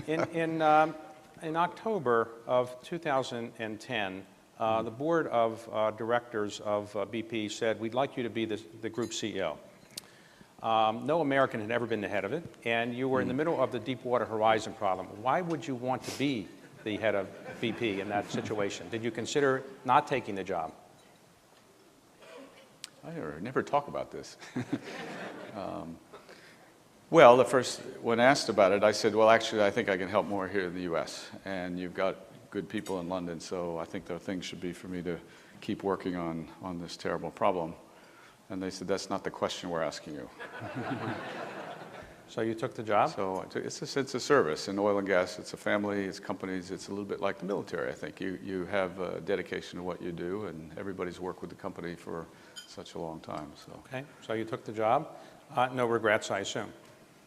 In October of 2010, the board of directors of BP said, we'd like you to be the group CEO. No American had ever been the head of it, and you were in the middle of the Deepwater Horizon problem. Why would you want to be the head of BP in that situation? Did you consider not taking the job? I never talk about this. Well, when asked about it, I said, well, actually, I think I can help more here in the U.S. And you've got good people in London, so I think the thing should be for me to keep working on this terrible problem. And they said, that's not the question we're asking you. So you took the job? So it's a sense of service. In oil and gas, it's a family, it's companies, it's a little bit like the military, I think. You have a dedication to what you do, and everybody's worked with the company for such a long time. So. Okay, so you took the job. No regrets, I assume.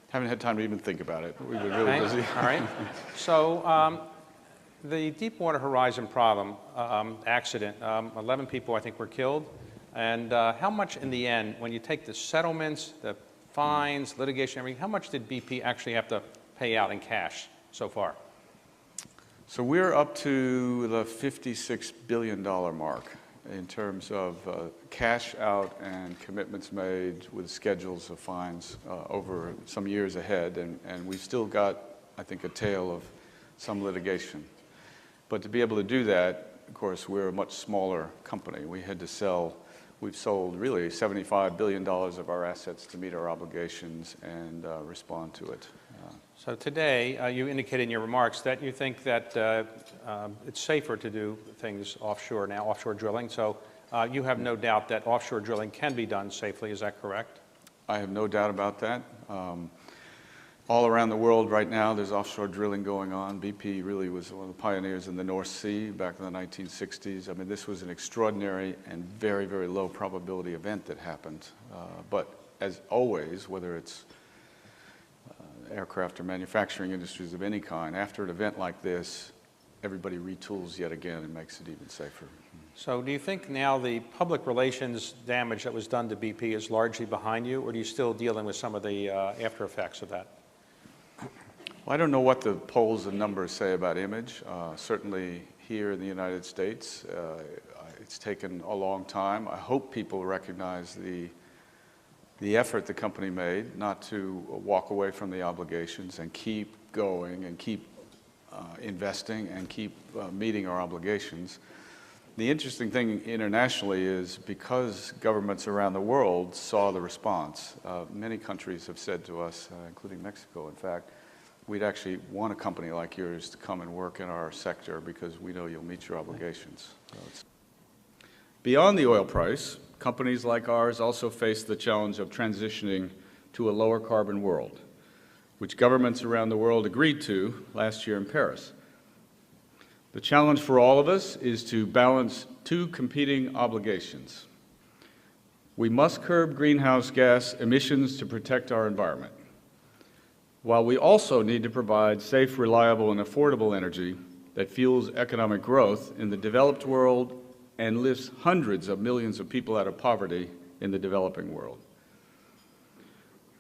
Haven't had time to even think about it. We've been really busy. All right. So the Deepwater Horizon problem, accident, 11 people I think were killed. And how much in the end, when you take the settlements, the fines, litigation, everything, how much did BP actually have to pay out in cash so far? So we're up to the $56 billion mark in terms of cash out and commitments made with schedules of fines over some years ahead. And we've still got, I think, a tail of some litigation. But to be able to do that, of course, we're a much smaller company. We've sold really $75 billion of our assets to meet our obligations and respond to it. So today, you indicated in your remarks that you think that it's safer to do things offshore now, offshore drilling. So you have no doubt that offshore drilling can be done safely. Is that correct? I have no doubt about that. All around the world right now, there's offshore drilling going on. BP really was one of the pioneers in the North Sea back in the 1960s. I mean, this was an extraordinary and very, very low probability event that happened. But as always, whether it's aircraft or manufacturing industries of any kind, after an event like this, everybody retools yet again and makes it even safer. So do you think now the public relations damage that was done to BP is largely behind you, or are you still dealing with some of the after effects of that? Well, I don't know what the polls and numbers say about image. Certainly here in the United States, it's taken a long time. I hope people recognize the effort the company made not to walk away from the obligations and keep going and keep investing and keep meeting our obligations. The interesting thing internationally is because governments around the world saw the response, many countries have said to us, including Mexico, in fact, we'd actually want a company like yours to come and work in our sector because we know you'll meet your obligations. So beyond the oil price, companies like ours also face the challenge of transitioning to a lower carbon world, which governments around the world agreed to last year in Paris. The challenge for all of us is to balance two competing obligations. We must curb greenhouse gas emissions to protect our environment, while we also need to provide safe, reliable, and affordable energy that fuels economic growth in the developed world and lifts hundreds of millions of people out of poverty in the developing world.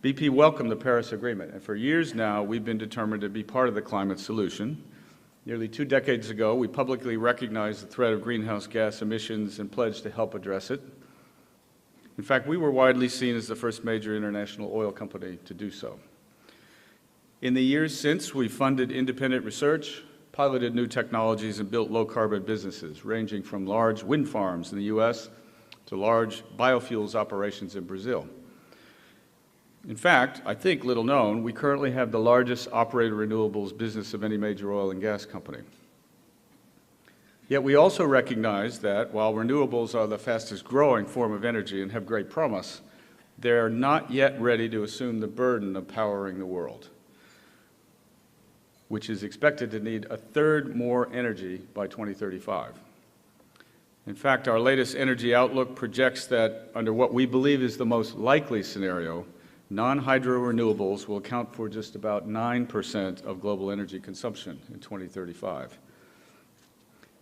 BP welcomed the Paris Agreement, and for years now, we've been determined to be part of the climate solution. Nearly 2 decades ago, we publicly recognized the threat of greenhouse gas emissions and pledged to help address it. In fact, we were widely seen as the first major international oil company to do so. In the years since, we've funded independent research, piloted new technologies, and built low-carbon businesses, ranging from large wind farms in the U.S. to large biofuels operations in Brazil. In fact, I think little known, we currently have the largest operated renewables business of any major oil and gas company. Yet we also recognize that while renewables are the fastest growing form of energy and have great promise, they're not yet ready to assume the burden of powering the world, which is expected to need a third more energy by 2035. In fact, our latest energy outlook projects that under what we believe is the most likely scenario, non-hydro renewables will account for just about 9% of global energy consumption in 2035.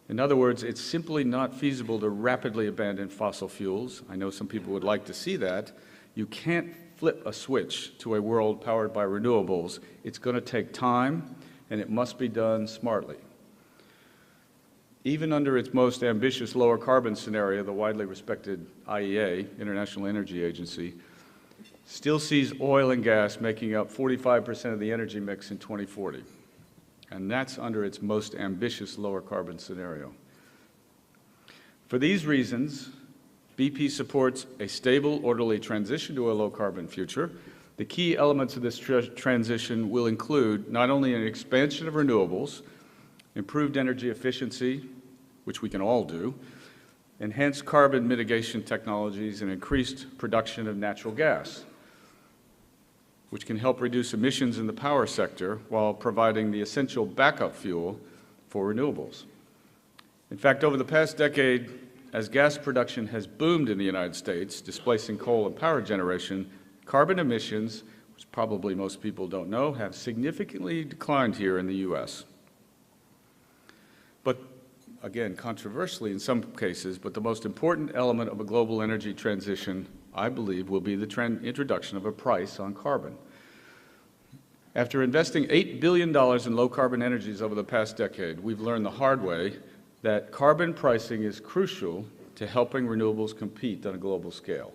In other words, it's simply not feasible to rapidly abandon fossil fuels. I know some people would like to see that. You can't flip a switch to a world powered by renewables. It's going to take time, and it must be done smartly. Even under its most ambitious lower carbon scenario, the widely respected IEA, International Energy Agency, still sees oil and gas making up 45% of the energy mix in 2040. And that's under its most ambitious lower carbon scenario. For these reasons, BP supports a stable, orderly transition to a low-carbon future. The key elements of this transition will include not only an expansion of renewables, improved energy efficiency, which we can all do, enhanced carbon mitigation technologies, and increased production of natural gas, which can help reduce emissions in the power sector while providing the essential backup fuel for renewables. In fact, over the past decade, as gas production has boomed in the United States, displacing coal and power generation, carbon emissions, which probably most people don't know, have significantly declined here in the U.S. But again, controversially in some cases, but the most important element of a global energy transition, I believe, will be the introduction of a price on carbon. After investing $8 billion in low-carbon energies over the past decade, we've learned the hard way that carbon pricing is crucial to helping renewables compete on a global scale.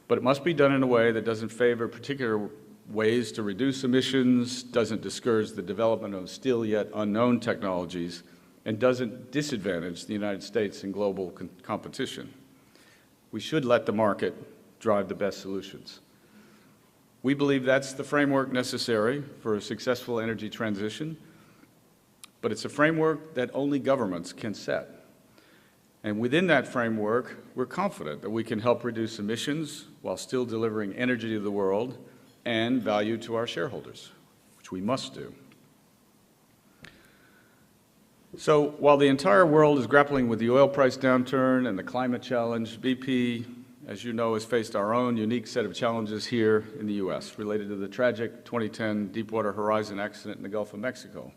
But it must be done in a way that doesn't favor particular ways to reduce emissions, doesn't discourage the development of still yet unknown technologies, and doesn't disadvantage the United States in global competition. We should let the market drive the best solutions. We believe that's the framework necessary for a successful energy transition, but it's a framework that only governments can set. And within that framework, we're confident that we can help reduce emissions while still delivering energy to the world and value to our shareholders, which we must do. So while the entire world is grappling with the oil price downturn and the climate challenge, BP, as you know, has faced our own unique set of challenges here in the U.S. related to the tragic 2010 Deepwater Horizon accident in the Gulf of Mexico.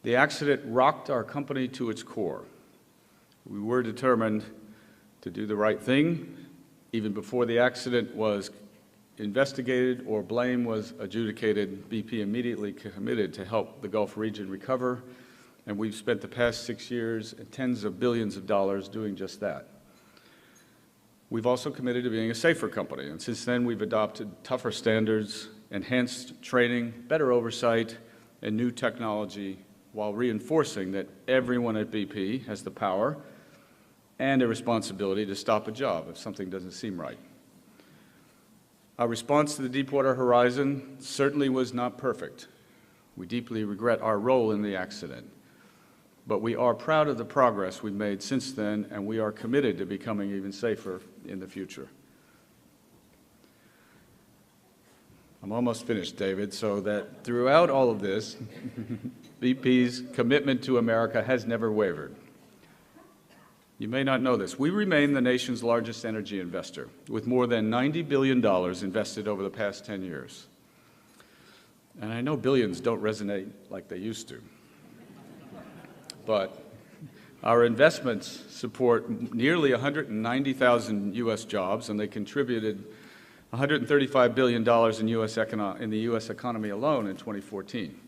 The accident rocked our company to its core. We were determined to do the right thing. Even before the accident was investigated or blame was adjudicated, BP immediately committed to help the Gulf region recover, and we've spent the past 6 years and tens of billions of dollars doing just that. We've also committed to being a safer company, and since then we've adopted tougher standards, enhanced training, better oversight, and new technology, while reinforcing that everyone at BP has the power and a responsibility to stop a job if something doesn't seem right. Our response to the Deepwater Horizon certainly was not perfect. We deeply regret our role in the accident, but we are proud of the progress we've made since then, and we are committed to becoming even safer in the future. I'm almost finished, David, so that throughout all of this, BP's commitment to America has never wavered. You may not know this. We remain the nation's largest energy investor, with more than $90 billion invested over the past 10 years. And I know billions don't resonate like they used to. But our investments support nearly 190,000 U.S. jobs, and they contributed $135 billion in the U.S. economy alone in 2014.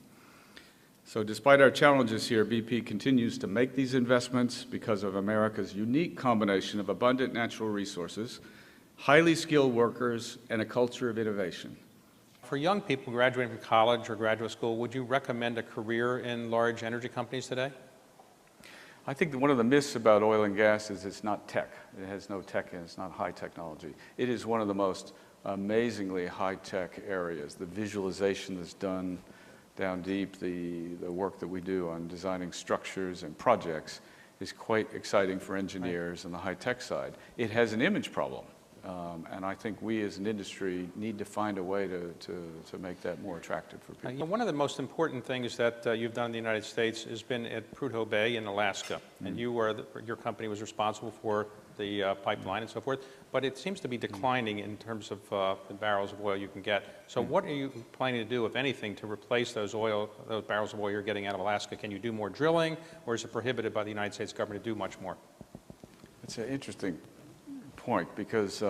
So despite our challenges here, BP continues to make these investments because of America's unique combination of abundant natural resources, highly skilled workers, and a culture of innovation. For young people graduating from college or graduate school, would you recommend a career in large energy companies today? I think that one of the myths about oil and gas is it's not tech. It has no tech in it. It's not high technology. It is one of the most amazingly high-tech areas. The visualization that's done down deep, the work that we do on designing structures and projects is quite exciting for engineers on the high-tech side. It has an image problem, and I think we as an industry need to find a way to make that more attractive for people. One of the most important things that you've done in the United States has been at Prudhoe Bay in Alaska, and your company was responsible for the pipeline and so forth, but it seems to be declining in terms of the barrels of oil you can get. So what are you planning to do, if anything, to replace those barrels of oil you're getting out of Alaska? Can you do more drilling, or is it prohibited by the United States government to do much more? It's an interesting point because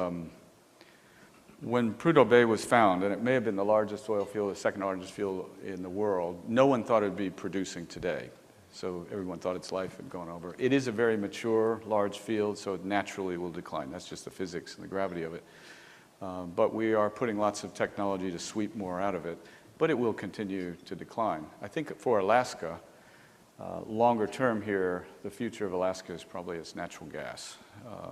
When Prudhoe Bay was found, and it may have been the largest oil field, the second largest field in the world, no one thought it would be producing today. So everyone thought its life had gone over. It is a very mature, large field, so it naturally will decline. That's just the physics and the gravity of it. But we are putting lots of technology to sweep more out of it, but it will continue to decline. I think for Alaska, longer term here, the future of Alaska is probably its natural gas.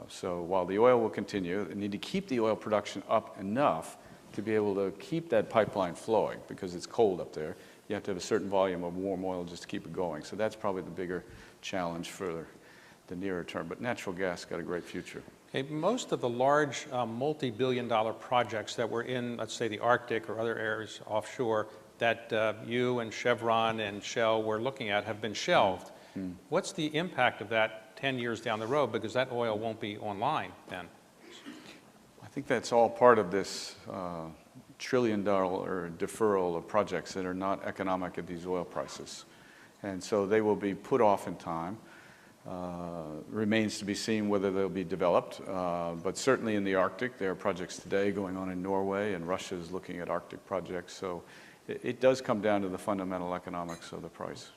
So while the oil will continue, they need to keep the oil production up enough to be able to keep that pipeline flowing because it's cold up there. You have to have a certain volume of warm oil just to keep it going. So that's probably the bigger challenge for the nearer term. But natural gas got a great future. Okay, most of the large multi-billion-dollar projects that were in, let's say, the Arctic or other areas offshore that you and Chevron and Shell were looking at have been shelved. What's the impact of that 10 years down the road? Because that oil won't be online then. I think that's all part of this trillion-dollar deferral of projects that are not economic at these oil prices. And so they will be put off in time. Remains to be seen whether they'll be developed. But certainly in the Arctic, there are projects today going on in Norway, and Russia is looking at Arctic projects. So it does come down to the fundamental economics of the price.